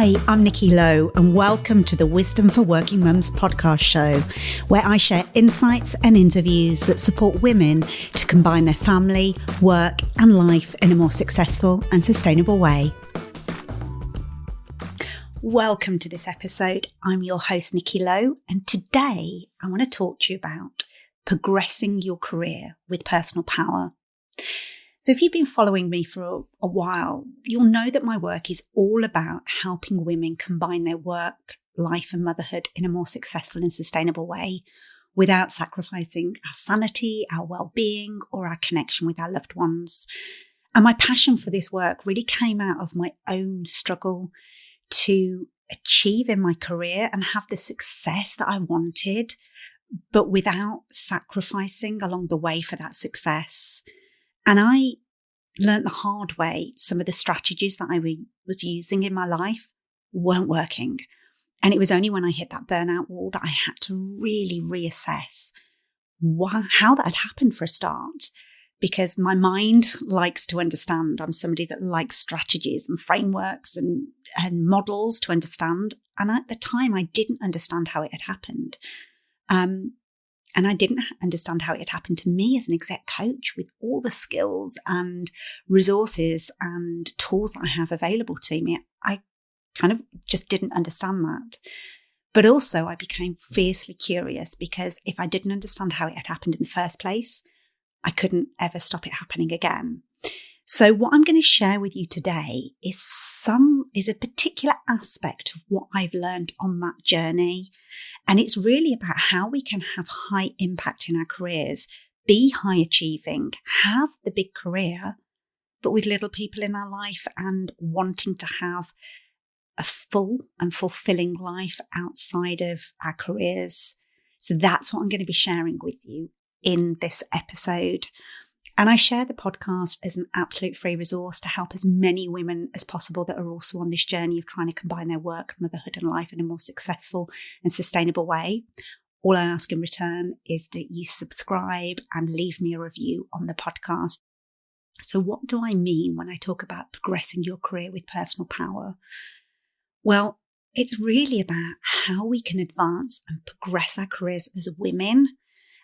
Hi, I'm Nikki Lowe, and welcome to the Wisdom for Working Mums podcast show, where I share insights and interviews that support women to combine their family, work, and life in a more successful and sustainable way. Welcome to this episode. I'm your host, Nikki Lowe, and today I want to talk to you about progressing your career with personal power. So if you've been following me for a while, you'll know that my work is all about helping women combine their work, life and motherhood in a more successful and sustainable way without sacrificing our sanity, our well-being, or our connection with our loved ones. And my passion for this work really came out of my own struggle to achieve in my career and have the success that I wanted, but without sacrificing along the way for that success. And I learned the hard way some of the strategies that I was using in my life weren't working. And it was only when I hit that burnout wall that I had to really reassess how that had happened for a start. Because my mind likes to understand. I'm somebody that likes strategies and frameworks and models to understand. And at the time, I didn't understand how it had happened. And I didn't understand how it had happened to me as an exec coach with all the skills and resources and tools that I have available to me. I kind of just didn't understand that. But also I became fiercely curious because if I didn't understand how it had happened in the first place, I couldn't ever stop it happening again. So what I'm going to share with you today is a particular aspect of what I've learned on that journey. And it's really about how we can have high impact in our careers, be high achieving, have the big career, but with little people in our life and wanting to have a full and fulfilling life outside of our careers. So that's what I'm going to be sharing with you in this episode. And I share the podcast as an absolute free resource to help as many women as possible that are also on this journey of trying to combine their work, motherhood and life in a more successful and sustainable way. All I ask in return is that you subscribe and leave me a review on the podcast. So what do I mean when I talk about progressing your career with personal power? Well, it's really about how we can advance and progress our careers as women.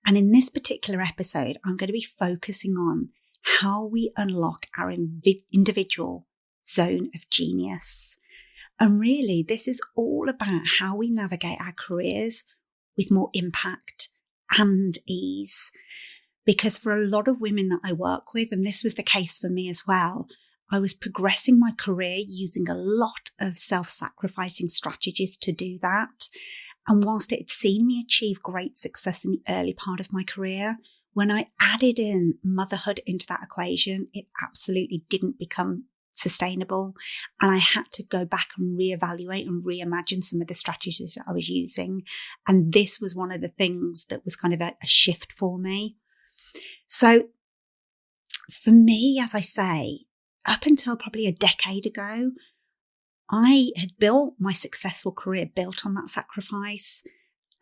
And in this particular episode, I'm going to be focusing on how we unlock our individual zone of genius. And really, this is all about how we navigate our careers with more impact and ease. Because for a lot of women that I work with, and this was the case for me as well, I was progressing my career using a lot of self-sacrificing strategies to do that. And whilst it had seen me achieve great success in the early part of my career, when I added in motherhood into that equation, it absolutely didn't become sustainable. And I had to go back and reevaluate and reimagine some of the strategies that I was using. And this was one of the things that was kind of a shift for me. So for me, as I say, up until probably a decade ago, I had built my successful career built on that sacrifice.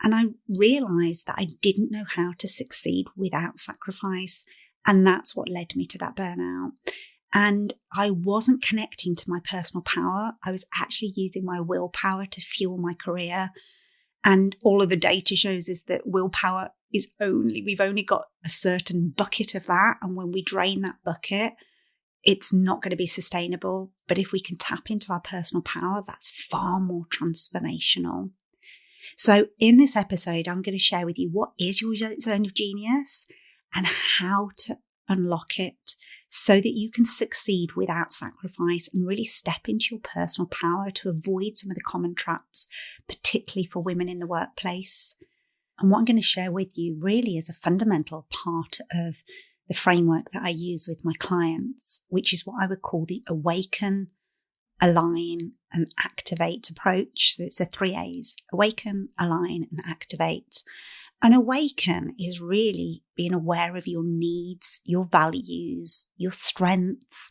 And I realized that I didn't know how to succeed without sacrifice. And that's what led me to that burnout. And I wasn't connecting to my personal power. I was actually using my willpower to fuel my career. And all of the data shows is that willpower we've only got a certain bucket of that. And when we drain that bucket, it's not going to be sustainable. But if we can tap into our personal power, that's far more transformational. So in this episode, I'm going to share with you what is your zone of genius and how to unlock it so that you can succeed without sacrifice and really step into your personal power to avoid some of the common traps, particularly for women in the workplace. And what I'm going to share with you really is a fundamental part of the framework that I use with my clients, which is what I would call the Awaken, Align and Activate approach. So it's the 3 A's: Awaken, Align and Activate. And Awaken is really being aware of your needs, your values, your strengths,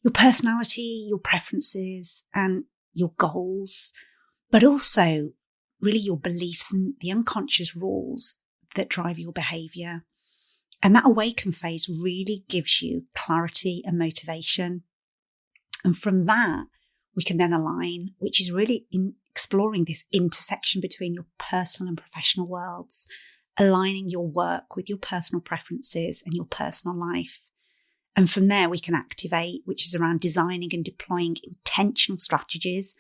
your personality, your preferences and your goals, but also really your beliefs and the unconscious rules that drive your behavior. And that Awaken phase really gives you clarity and motivation. And from that, we can then align, which is really exploring this intersection between your personal and professional worlds, aligning your work with your personal preferences and your personal life. And from there, we can activate, which is around designing and deploying intentional strategies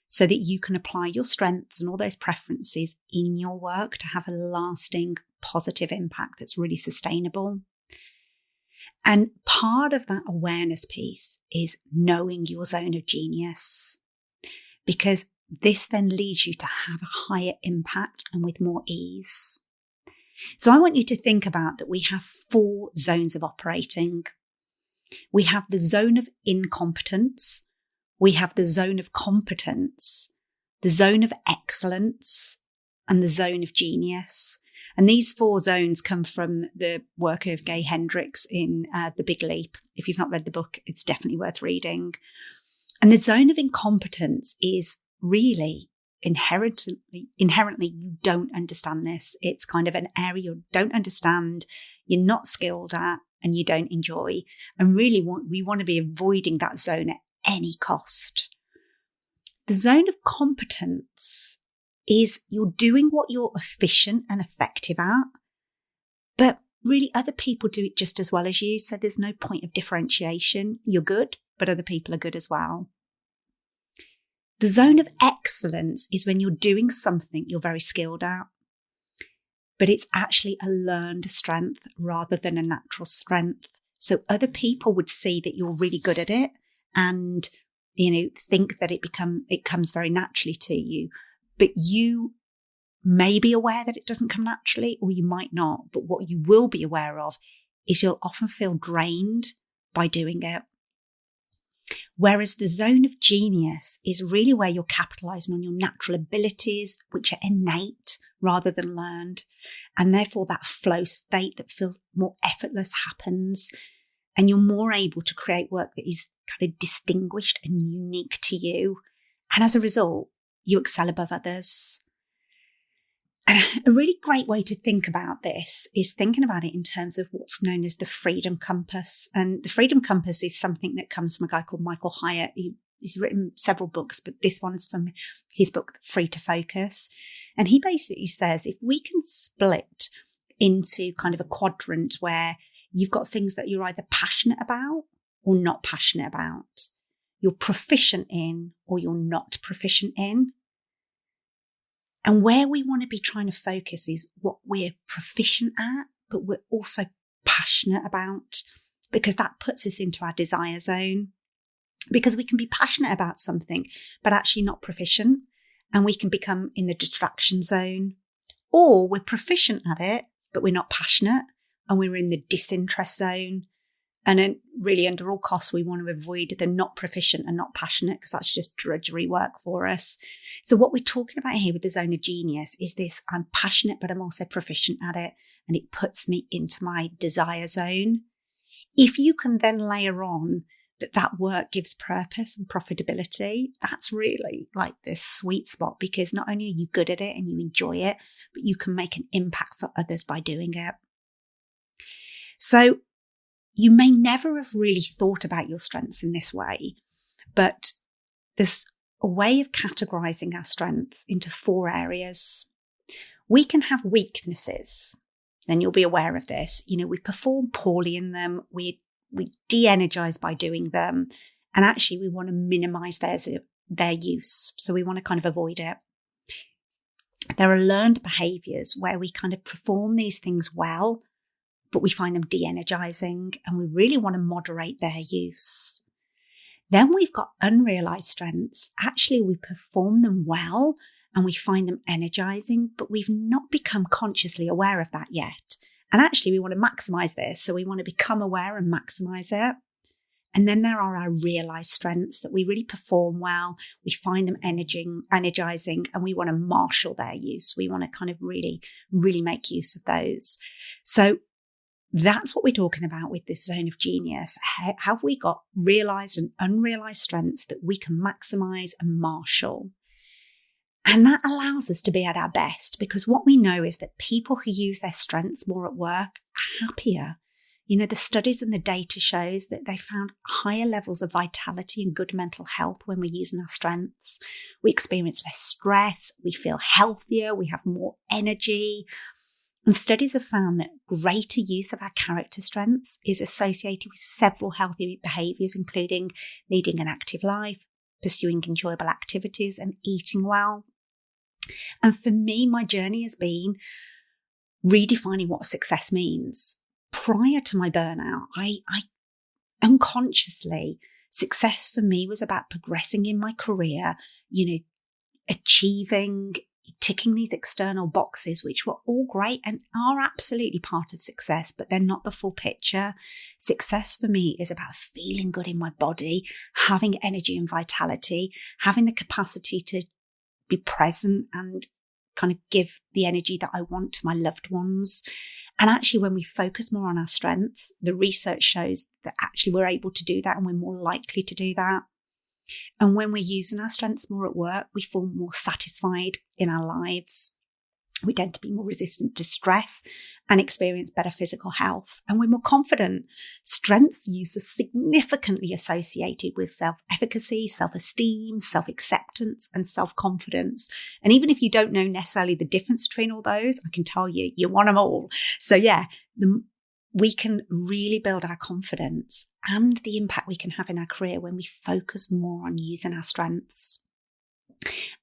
so that you can apply your strengths and all those preferences in your work to have a lasting positive impact that's really sustainable. And part of that awareness piece is knowing your zone of genius, because this then leads you to have a higher impact and with more ease. So I want you to think about that we have 4 zones of operating. We have the zone of incompetence, we have the zone of competence, the zone of excellence, and the zone of genius. And these 4 zones come from the work of Gay Hendricks in The Big Leap. If you've not read the book, it's definitely worth reading. And the zone of incompetence is really inherently you don't understand this. It's kind of an area you don't understand, you're not skilled at, and you don't enjoy. And really we want to be avoiding that zone at any cost. The zone of competence is you're doing what you're efficient and effective at, but really other people do it just as well as you. So there's no point of differentiation. You're good, but other people are good as well. The zone of excellence is when you're doing something you're very skilled at, but it's actually a learned strength rather than a natural strength. So other people would see that you're really good at it and, think that it comes very naturally to you, but you may be aware that it doesn't come naturally, or you might not. But what you will be aware of is you'll often feel drained by doing it. Whereas the zone of genius is really where you're capitalizing on your natural abilities, which are innate rather than learned. And therefore that flow state that feels more effortless happens. And you're more able to create work that is kind of distinguished and unique to you. And as a result, you excel above others. And a really great way to think about this is thinking about it in terms of what's known as the freedom compass. And the freedom compass is something that comes from a guy called Michael Hyatt. He's written several books, but this one's from his book, Free to Focus. And he basically says, if we can split into kind of a quadrant where you've got things that you're either passionate about or not passionate about, you're proficient in or you're not proficient in. And where we want to be trying to focus is what we're proficient at, but we're also passionate about, because that puts us into our desire zone. Because we can be passionate about something, but actually not proficient, and we can become in the distraction zone. Or we're proficient at it, but we're not passionate, and we're in the disinterest zone. And then really under all costs, we want to avoid the not proficient and not passionate, because that's just drudgery work for us. So what we're talking about here with the zone of genius is this: I'm passionate, but I'm also proficient at it. And it puts me into my desire zone. If you can then layer on that work gives purpose and profitability, that's really like this sweet spot, because not only are you good at it and you enjoy it, but you can make an impact for others by doing it. So you may never have really thought about your strengths in this way, but there's a way of categorizing our strengths into 4 areas. We can have weaknesses, and you'll be aware of this. We perform poorly in them. We de-energize by doing them. And actually we want to minimize their use. So we want to kind of avoid it. There are learned behaviors where we kind of perform these things well, but we find them de-energizing, and we really want to moderate their use. Then we've got unrealized strengths. Actually, we perform them well and we find them energizing, but we've not become consciously aware of that yet. And actually, we want to maximize this. So we want to become aware and maximize it. And then there are our realized strengths that we really perform well. We find them energizing, and we want to marshal their use. We want to kind of really, really make use of those. So that's what we're talking about with this zone of genius. Have we got realized and unrealized strengths that we can maximize and marshal? And that allows us to be at our best, because what we know is that people who use their strengths more at work are happier. The studies and the data shows that they found higher levels of vitality and good mental health when we're using our strengths. We experience less stress, we feel healthier, we have more energy. And studies have found that greater use of our character strengths is associated with several healthy behaviours, including leading an active life, pursuing enjoyable activities, and eating well. And for me, my journey has been redefining what success means. Prior to my burnout, I unconsciously, success for me was about progressing in my career, achieving, ticking these external boxes, which were all great and are absolutely part of success, but they're not the full picture. Success for me is about feeling good in my body, having energy and vitality, having the capacity to be present and kind of give the energy that I want to my loved ones. And actually, when we focus more on our strengths, the research shows that actually we're able to do that and we're more likely to do that. And when we're using our strengths more at work, we feel more satisfied in our lives. We tend to be more resistant to stress and experience better physical health. And we're more confident. Strengths use are significantly associated with self-efficacy, self-esteem, self-acceptance, and self-confidence. And even if you don't know necessarily the difference between all those, I can tell you, you want them all. So yeah, we can really build our confidence and the impact we can have in our career when we focus more on using our strengths.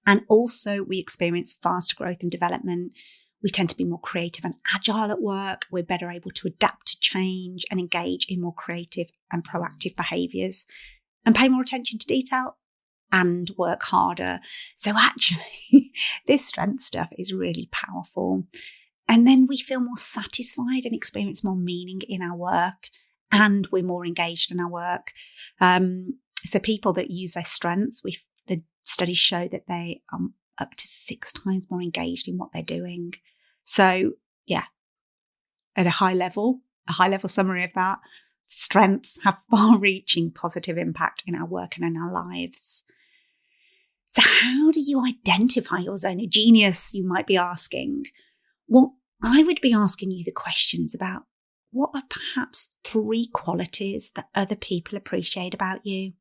And also we experience faster growth and development. We tend to be more creative and agile at work. We're better able to adapt to change and engage in more creative and proactive behaviours and pay more attention to detail and work harder. So actually, this strength stuff is really powerful. And then we feel more satisfied and experience more meaning in our work, and we're more engaged in our work. So people that use their strengths, the studies show that they are up to 6 times more engaged in what they're doing. So yeah, at a high level summary of that, strengths have far-reaching positive impact in our work and in our lives. So how do you identify your zone of genius, you might be asking? Well, I would be asking you the questions about what are perhaps 3 qualities that other people appreciate about you.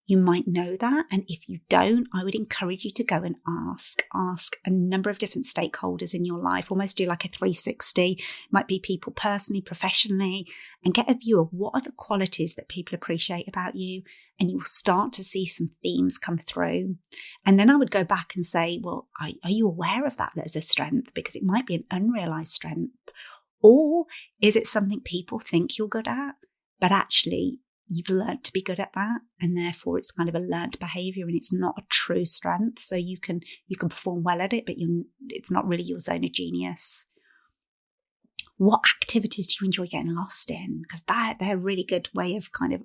You might know that, and if you don't, I would encourage you to go and ask a number of different stakeholders in your life, almost do like a 360. It might be people personally, professionally, and get a view of what are the qualities that people appreciate about you, and you will start to see some themes come through. And then I would go back and say, well, are you aware of that as a strength? Because it might be an unrealized strength. Or is it something people think you're good at, but actually you've learned to be good at that, and therefore it's kind of a learned behavior and it's not a true strength. So you can perform well at it, but it's not really your zone of genius. What activities do you enjoy getting lost in? Because they're a really good way of kind of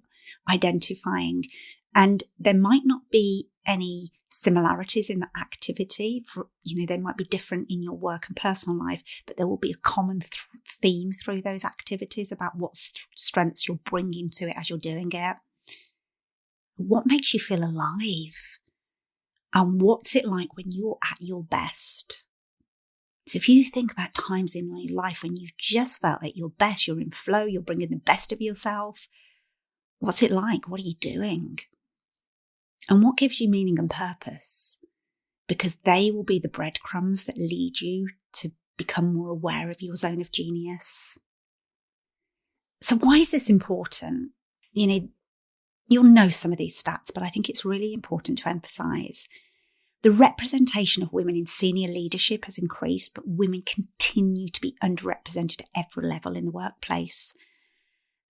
identifying. And there might not be any similarities in the activity. They might be different in your work and personal life, but there will be a common theme through those activities about what strengths you're bringing to it as you're doing it. What makes you feel alive? And what's it like when you're at your best? So if you think about times in your life when you've just felt at your best, you're in flow, you're bringing the best of yourself, what's it like? What are you doing? And what gives you meaning and purpose? Because they will be the breadcrumbs that lead you to become more aware of your zone of genius. So why is this important? You'll know some of these stats, but I think it's really important to emphasize. The representation of women in senior leadership has increased, but women continue to be underrepresented at every level in the workplace.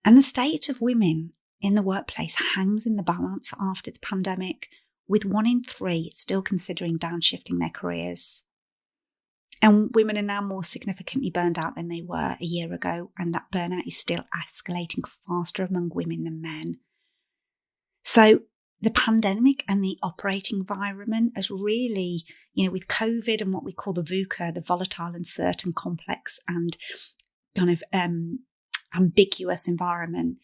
And the state of women in the workplace hangs in the balance after the pandemic, with 1 in 3 still considering downshifting their careers. And women are now more significantly burned out than they were a year ago, and that burnout is still escalating faster among women than men. So the pandemic and the operating environment has really, with COVID and what we call the VUCA, the volatile, uncertain, complex and kind of ambiguous environment,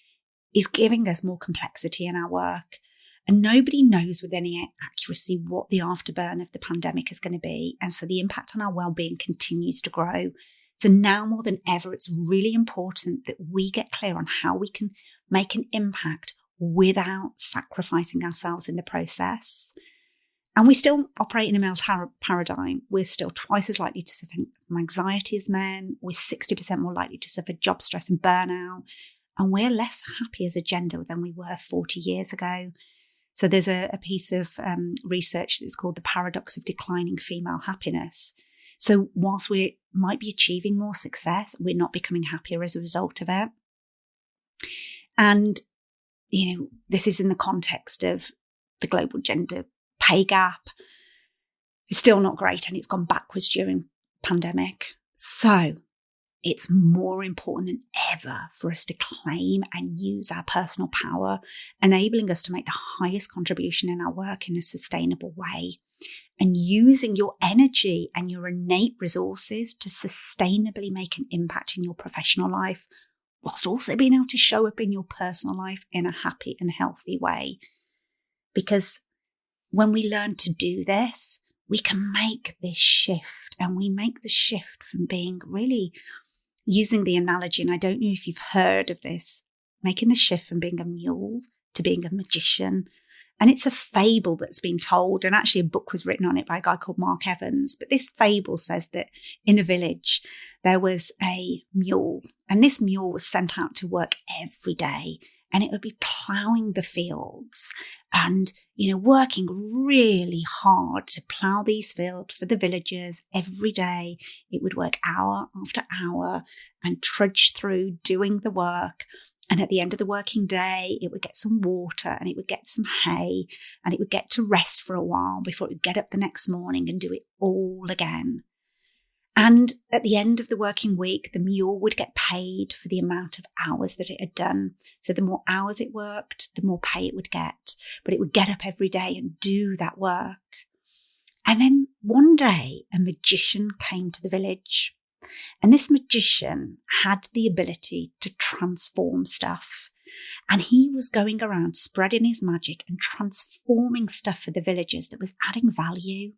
is giving us more complexity in our work. And nobody knows with any accuracy what the afterburn of the pandemic is going to be. And so the impact on our well-being continues to grow. So now more than ever, it's really important that we get clear on how we can make an impact without sacrificing ourselves in the process. And we still operate in a male paradigm. We're still twice as likely to suffer from anxiety as men. We're 60% more likely to suffer job stress and burnout. And we're less happy as a gender than we were 40 years ago. So there's a piece of research that's called the paradox of declining female happiness. So whilst we might be achieving more success, we're not becoming happier as a result of it. And, this is in the context of the global gender pay gap. It's still not great, and it's gone backwards during pandemic. So it's more important than ever for us to claim and use our personal power, enabling us to make the highest contribution in our work in a sustainable way, and using your energy and your innate resources to sustainably make an impact in your professional life, whilst also being able to show up in your personal life in a happy and healthy way. Because when we learn to do this, we can make this shift, and we make the shift from being really, using the analogy, and I don't know if you've heard of this, making the shift from being a mule to being a magician. And it's a fable that's been told, and actually a book was written on it by a guy called Mark Evans. But this fable says that in a village, there was a mule, and this mule was sent out to work every day, and it would be ploughing the fields and, working really hard to plough these fields for the villagers every day. It would work hour after hour and trudge through doing the work. And at the end of the working day, it would get some water and it would get some hay and it would get to rest for a while before it would get up the next morning and do it all again. And at the end of the working week, the mule would get paid for the amount of hours that it had done. So the more hours it worked, the more pay it would get. But it would get up every day and do that work. And then one day, a magician came to the village. And this magician had the ability to transform stuff. And he was going around spreading his magic and transforming stuff for the villagers that was adding value.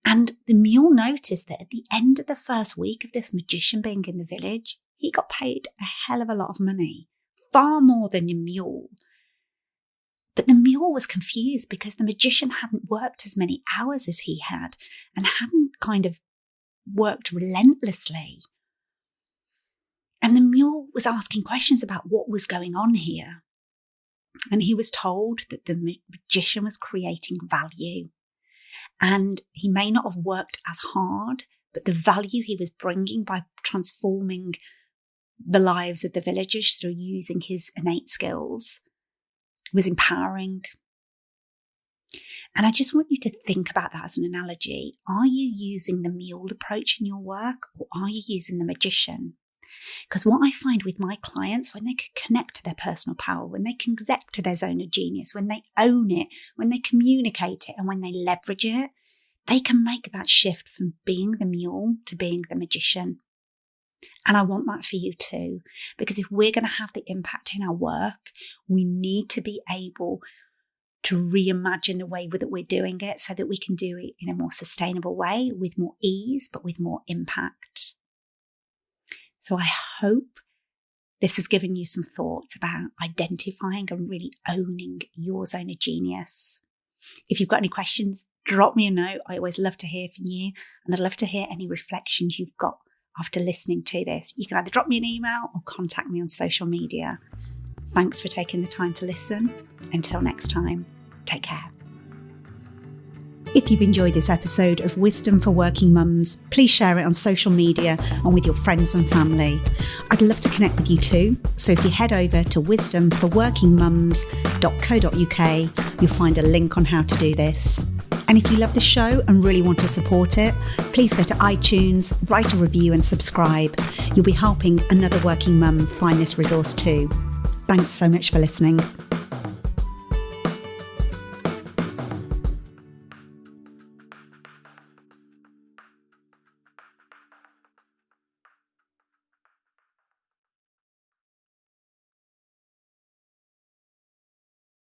And the mule noticed that at the end of the first week of this magician being in the village, he got paid a hell of a lot of money, far more than the mule. But the mule was confused because the magician hadn't worked as many hours as he had and hadn't kind of worked relentlessly. And the mule was asking questions about what was going on here. And he was told that the magician was creating value. And he may not have worked as hard, but the value he was bringing by transforming the lives of the villagers through using his innate skills was empowering. And I just want you to think about that as an analogy. Are you using the mule approach in your work, or are you using the magician? Because what I find with my clients, when they can connect to their personal power, when they can connect to their zone of genius, when they own it, when they communicate it, and when they leverage it, they can make that shift from being the mule to being the magician. And I want that for you too, because if we're going to have the impact in our work, we need to be able to reimagine the way that we're doing it so that we can do it in a more sustainable way, with more ease, but with more impact. So I hope this has given you some thoughts about identifying and really owning your zone of genius. If you've got any questions, drop me a note. I always love to hear from you, and I'd love to hear any reflections you've got after listening to this. You can either drop me an email or contact me on social media. Thanks for taking the time to listen. Until next time, take care. If you've enjoyed this episode of Wisdom for Working Mums, please share it on social media and with your friends and family. I'd love to connect with you too. So if you head over to wisdomforworkingmums.co.uk, you'll find a link on how to do this. And if you love the show and really want to support it, please go to iTunes, write a review and subscribe. You'll be helping another working mum find this resource too. Thanks so much for listening.